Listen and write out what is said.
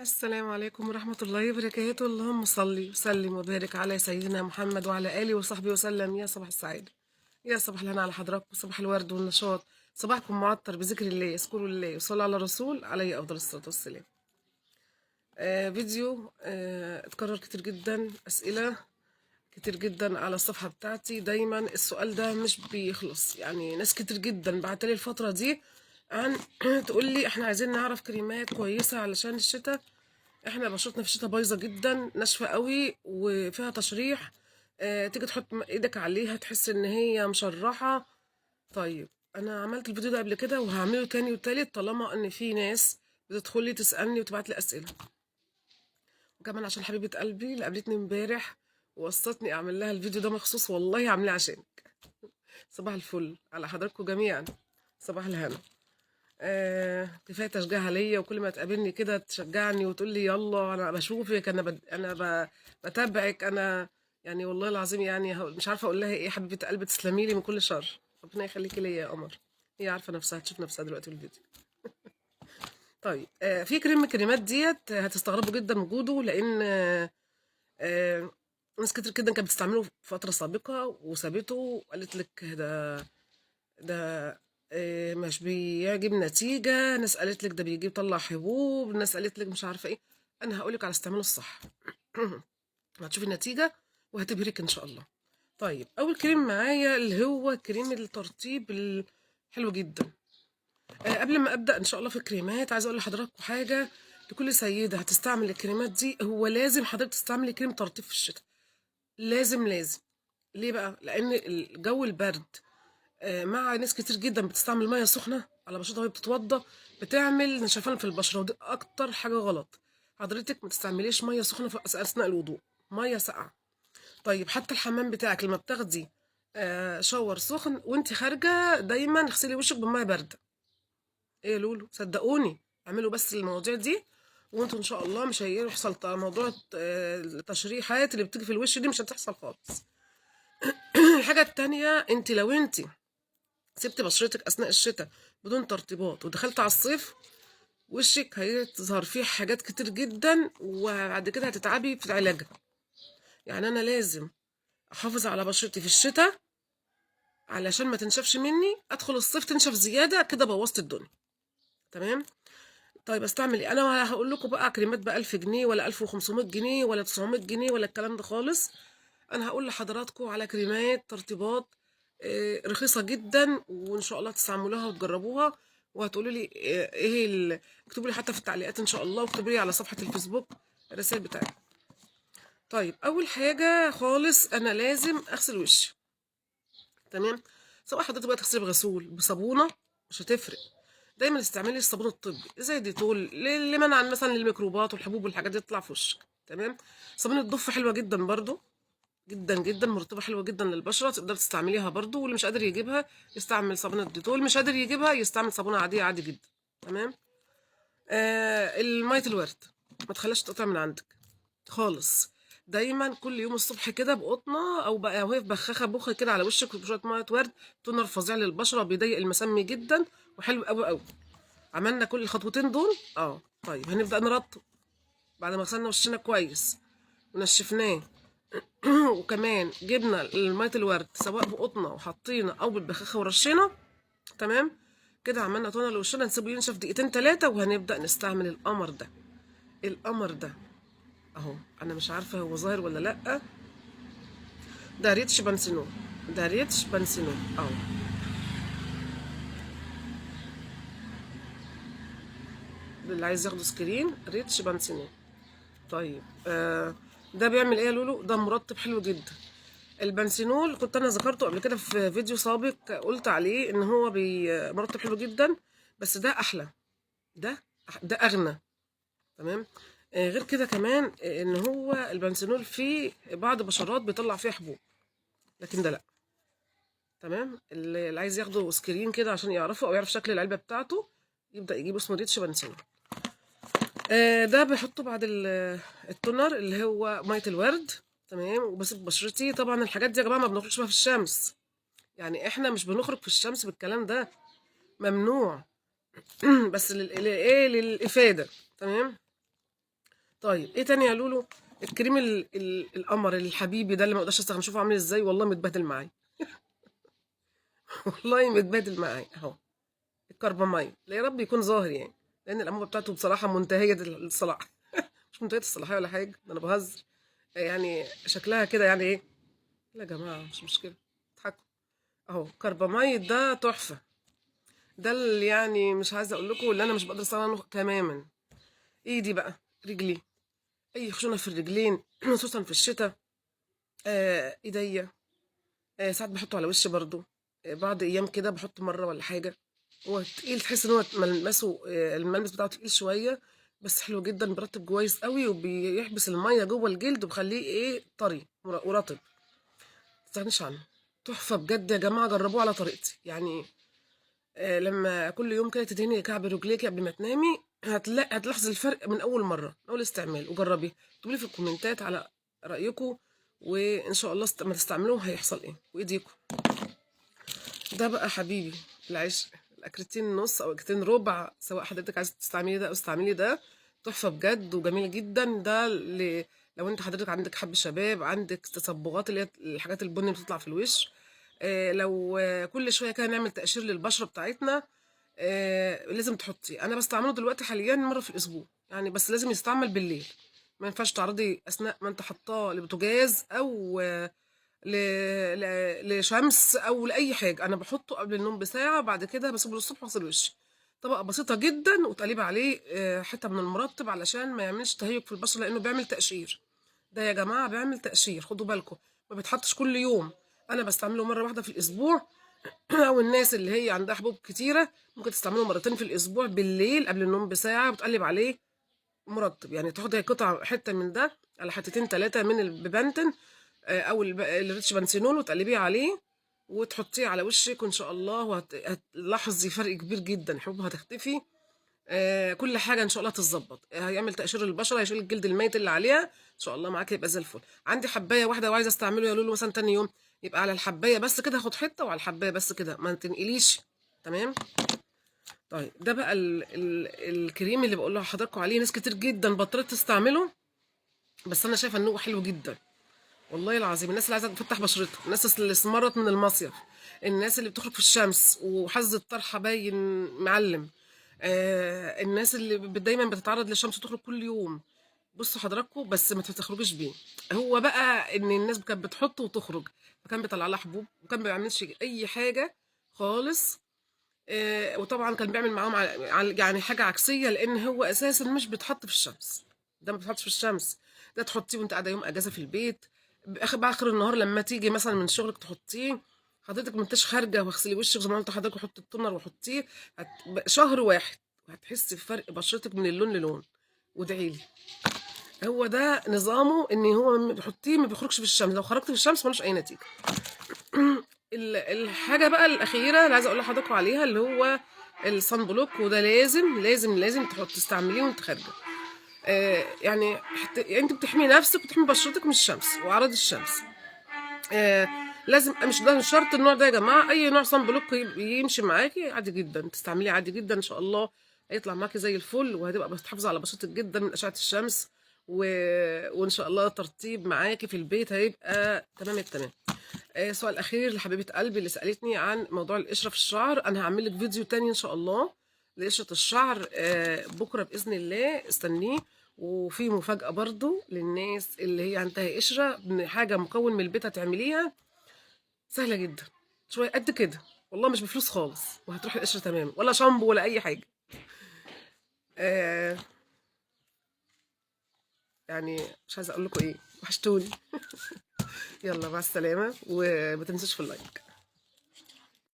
السلام عليكم ورحمة الله وبركاته. اللهم صل وسلم وبارك على سيدنا محمد وعلى آله وصحبه وسلم. يا صباح السعادة، يا صباح الهنا على حضراتكم، صباح الورد والنشاط، صباحكم معطر بذكر الله، اذكروا الله وصلوا على الرسول عليه أفضل الصلاة والسلام. فيديو اتكرر كتير جدا، أسئلة كتير جدا على الصفحة بتاعتي. دايما السؤال ده مش بيخلص، يعني ناس كتير جدا بعتلي الفترة دي عن تقول لي احنا عايزين نعرف كريمات كويسة علشان الشتاء. احنا بشرتنا في الشتاء بايظه جدا، ناشفه قوي وفيها تشريح. تيجي تحط ايدك عليها تحس ان هي مشرحه. طيب، انا عملت الفيديو ده قبل كده وهعمله تاني وتالت طالما ان في ناس بتدخل لي تسالني وتبعت لي اسئله. وكمان عشان حبيبه قلبي اللي قابلتني امبارح ووصتني اعمل لها الفيديو ده مخصوص، والله عاملاه عشانك. صباح الفل على حضراتكم جميعا، صباح الهنا. كفايه تشجيعها ليا، وكل ما تقابلني كده تشجعني وتقول لي يلا انا بشوفك، بتابعك انا. يعني والله العظيم، يعني مش عارفه اقول لها ايه. حبيبه قلبي تسلمي لي من كل شر، ربنا يخليكي ليا يا قمر. هي عارفه نفسها، تشوف نفسها دلوقتي في الفيديو. طيب، في كريم من الكريمات ديت هتستغربوا جدا وجوده، لان آه، ناس كتير جدا كانت بتستعمله في فتره سابقه وسابته وقالت لك ده مش بيجيب نتيجة. ناس قالت لك ده بيجيب طلع حبوب، ناس قالت لك مش عارفة ايه. انا هقولك على استعماله الصح. هتشوفي النتيجة وهتبهرك ان شاء الله. طيب، اول كريم معايا اللي هو كريم الترطيب الحلو جدا. قبل ما ابدا ان شاء الله في الكريمات، عايزه اقول لحضراتكم حاجه. لكل سيده هتستعمل الكريمات دي، هو لازم حضرتك تستعملي كريم ترطيب في الشتاء. لازم لازم. ليه بقى؟ لان الجو البرد مع ناس كتير جدا بتستعمل ميه سخنه على بشرتها وهي بتتوضى، بتعمل نشفان في البشره، ودي اكتر حاجه غلط. حضرتك ما تستعمليش ميه سخنه في اثناء الوضوء، ميه ساقعه. طيب، حتى الحمام بتاعك لما بتاخدي شاور سخن وانت خارجه، دايما اغسلي وشك بميه بارده. ايه يا لولو، صدقوني اعملوا بس المواضيع دي، وانتوا ان شاء الله مش هيحصل موضوع التشريحات اللي بتيجي في الوش دي، مش هتحصل خالص. الحاجه التانية، انت لو انت سبت بشرتك اثناء الشتاء بدون ترطيبات ودخلت على الصيف، وشك هيظهر فيه حاجات كتير جدا، وبعد كده هتتعبي في علاجها. يعني انا لازم احافظ على بشرتي في الشتاء علشان ما تنشفش مني، ادخل الصيف تنشف زياده كده بوظت الدنيا. تمام. طيب، استعمل ايه؟ انا هقول لكم بقى كريمات ب 1000 جنيه ولا 1500 جنيه ولا 900 جنيه ولا الكلام ده خالص. انا هقول لحضراتكم على كريمات ترطيبات رخيصه جدا، وان شاء الله تستعملوها وتجربوها. وهتقولوا لي اكتبوا لي حتى في التعليقات ان شاء الله، واكتبوا لي على صفحه الفيسبوك الرسائل بتاعتي. طيب، اول حاجه خالص انا لازم اغسل وشي. تمام. سواء حضرتك بقى تغسلي بغسول بصابونه، مش هتفرق. دايما استعملي الصابون الطبي زي ديتول لمنع مثلا الميكروبات والحبوب والحاجات دي تطلع في وشك. تمام. صابون الضفه حلوه جدا برضو، جدا جدا مرطبه، حلوه جدا للبشره، تقدر تستعمليها برضو. واللي مش قادر يجيبها يستعمل صابونه الديتول، مش قادر يجيبها يستعمل صابونه عاديه عادي جدا. تمام. الميه الورد ما تخليهاش تقطع من عندك خالص. دايما كل يوم الصبح كده بقطنه او بقى وهي في بخاخه بخ كده على وشك بشويه ميه ورد. تونر فظيع للبشره، بيضيق المسام جدا وحلو قوي قوي. عملنا كل الخطوتين دول. طيب، هنبدأ نرطب بعد ما غسلنا وشنا كويس ونشفناه. وكمان جبنا المية الورد سواء بقطنة وحطينا او بالبخاخة ورشينا. تمام. كده عملنا طونة لوشنا، نسيبه ينشف دقيقتين تلاتة وهنبدأ نستعمل القمر ده. القمر ده اهو، انا مش عارفة هو ظاهر ولا لأ. ده ريتش بانسينو، ده ريتش بانسينو اهو. اللي عايز ياخده سكرين، ريتش بانسينو. طيب، ده بيعمل ايه يا لولو؟ ده مرطب حلو جدا. البنسينول كنت انا ذكرته قبل كده في فيديو سابق، قلت عليه ان هو مرطب حلو جدا، بس ده احلى. ده اغنى. تمام. غير كده كمان ان هو البنسينول فيه بعض بشرات بيطلع فيها حبوب، لكن ده لا. تمام. اللي عايز ياخده سكرين كده عشان يعرفه او يعرف شكل العلبه بتاعته، يبدا يجيب اسمه ريتش بنسينول. ده بحطه بعد التونر اللي هو ميه الورد. تمام. وبسيب بشرتي. طبعا الحاجات دي يا جماعه ما بنخرجش بيها في الشمس، يعني احنا مش بنخرج في الشمس بالكلام ده، ممنوع. بس ايه، للافاده. تمام. طيب ايه تاني يا لولو؟ الكريم القمر الحبيبي ده اللي ما اقدرش استغنى، شوفوا عامل ازاي، والله متبهدل معايا. والله متبهدل معايا اهو. الكربامايد، لا يا رب يكون ظاهر يعني، لان الانبوبه بتاعته بصراحه منتهيه الصلاح. مش منتهيه الصلاحيه ولا حاجه، ده انا بهزر. يعني شكلها كده يعني ايه. لا يا جماعه مش مشكله، اضحكوا. اهو كربامايد ده تحفه. ده اللي يعني مش عايزه اقول لكم، اللي انا مش بقدر استغنى عنه تماما. ايدي بقى، رجلي، اي خشونه في الرجلين خصوصا في الشتاء. ايديا. ساعات بحطه على وشي برضو. بعض ايام كده بحطه مره ولا حاجه. هو تقيل، تحس ان هو ملمسه الملمس بتاعه تقيل شويه. بس حلو جدا، بيرطب كويس قوي، وبيحبس الميه جوه الجلد وبيخليه ايه طري ورطب. ما تستغنيش عنه. تحفه بجد يا جماعه، جربوه على طريقتي يعني. لما كل يوم كده تدهني كعب رجليكي قبل ما تنامي، هتلاحظي الفرق من اول مره، من اول استعمال. وجربيه، تقولي في الكومنتات على رايكم، وان شاء الله ما تستعملوه هيحصل ايه وايديكم. ده بقى حبيبي العيش، الاكرتين نص او اكرتين ربع، سواء حضرتك عايزه تستعملي ده او تستعملي ده. تحفه بجد وجميل جدا. ده لو انت حضرتك عندك حب شباب، عندك تصبغات اللي هي الحاجات البني اللي بتطلع في الوش. لو كل شويه كده نعمل تقشير للبشره بتاعتنا. لازم تحطيه. انا بستعمله دلوقتي حاليا مره في الاسبوع يعني، بس لازم يستعمل بالليل. ما ينفعش تعرضي اثناء ما انت حطاه لبوتاجاز او لشمس او لاي حاجه. انا بحطه قبل النوم بساعه، بعد كده بسيبه للصبح واغسل وشي. طبقه بسيطه جدا، وتقليب عليه حته من المرطب علشان ما يعملش تهيج في البشره، لانه بيعمل تقشير. ده يا جماعه بيعمل تقشير، خدوا بالكم. ما بيتحطش كل يوم. انا بستعمله مره واحده في الاسبوع. او الناس اللي هي عندها حبوب كتيره ممكن تستعمله مرتين في الاسبوع بالليل قبل النوم بساعه، وتقلب عليه مرطب. يعني تاخدي قطعه حته من ده على حتتين ثلاثه من البيبانتين او الريتش بنسينول، وتقلبيه عليه وتحطيه على وشك، وان شاء الله هتلاحظي فرق كبير جدا. الحبوب هتختفي. كل حاجه ان شاء الله تتظبط. هيعمل تقشير للبشره، هيشيل الجلد الميت اللي عليها ان شاء الله معاك، يبقى زي الفل. عندي حبايه واحده وعايزه استعمله يا لولو مثلا تاني يوم، يبقى على الحبايه بس كده، هاخد حته وعلى الحبايه بس كده، ما تنقليش. تمام. طيب ده بقى الكريم اللي بقول لحضراتكم عليه. ناس كتير جدا بطلت تستعمله، بس انا شايفه ان هو حلو جدا. والله العظيم، الناس اللي عايزه تفتح بشرتها، الناس اللي اسمرت من المصيف، الناس اللي بتخرج في الشمس وحظ الطرحه باين معلم، الناس اللي دايما بتتعرض للشمس وتخرج كل يوم. بصوا حضراتكم، بس ما تخرجوش بيه. هو بقى ان الناس كانت بتحطه وتخرج، فكان بيطلع لها حبوب، وكان ما بيعملش اي حاجه خالص. وطبعا كان بيعمل معاهم يعني حاجه عكسيه، لان هو اساسا مش بيتحط في الشمس. ده ما بيتحطش في الشمس. ده تحطيه وانت قاعده يوم اجازه في البيت، باخر النهار لما تيجي مثلا من شغلك تحطيه. حضرتك ما انتش خارجه واغسلي وشك زي ما قلت لحضرتك، وحطي التونر وحطيه. شهر واحد وهتحسي بفرق بشرتك من اللون للون. وادعي لي. هو ده نظامه، ان هو بتحطيه ما بيخرجش في الشمس، لو خرجت في الشمس ملوش اي نتيجه. الحاجه بقى الاخيره اللي عايزه اقول لحضراتكم عليها، اللي هو الصن بلوك. وده لازم لازم لازم تستعمليه وانت خارجه. يعني انت بتحمي نفسك وتحمي بشرتك من الشمس واعراض الشمس. آه لازم، مش ده مش شرط النوع ده يا جماعه، اي نوع صن بلوك يمشي معاكي عادي جدا، تستعمليه عادي جدا ان شاء الله. هيطلع معاكي زي الفل، وهتبقى بتحافظي على بشرتك جدا من اشعه الشمس. و... وان شاء الله ترطيب معاكي في البيت هيبقى تمام التمام. سؤال اخير لحبيبه قلبي اللي سالتني عن موضوع القشره في الشعر. انا هعمل لك فيديو تاني ان شاء الله لقشره الشعر بكره باذن الله، استنيه. وفي مفاجاه برضو للناس اللي هي عندها قشره، حاجه مكون من البيت هتعمليها سهله جدا، شويه قد كده، والله مش بفلوس خالص، وهتروح القشره تمام، ولا شامبو ولا اي حاجه. آه يعني مش عايزه اقول لكم ايه، وحشتوني. يلا مع السلامه، وما تنسوش في اللايك.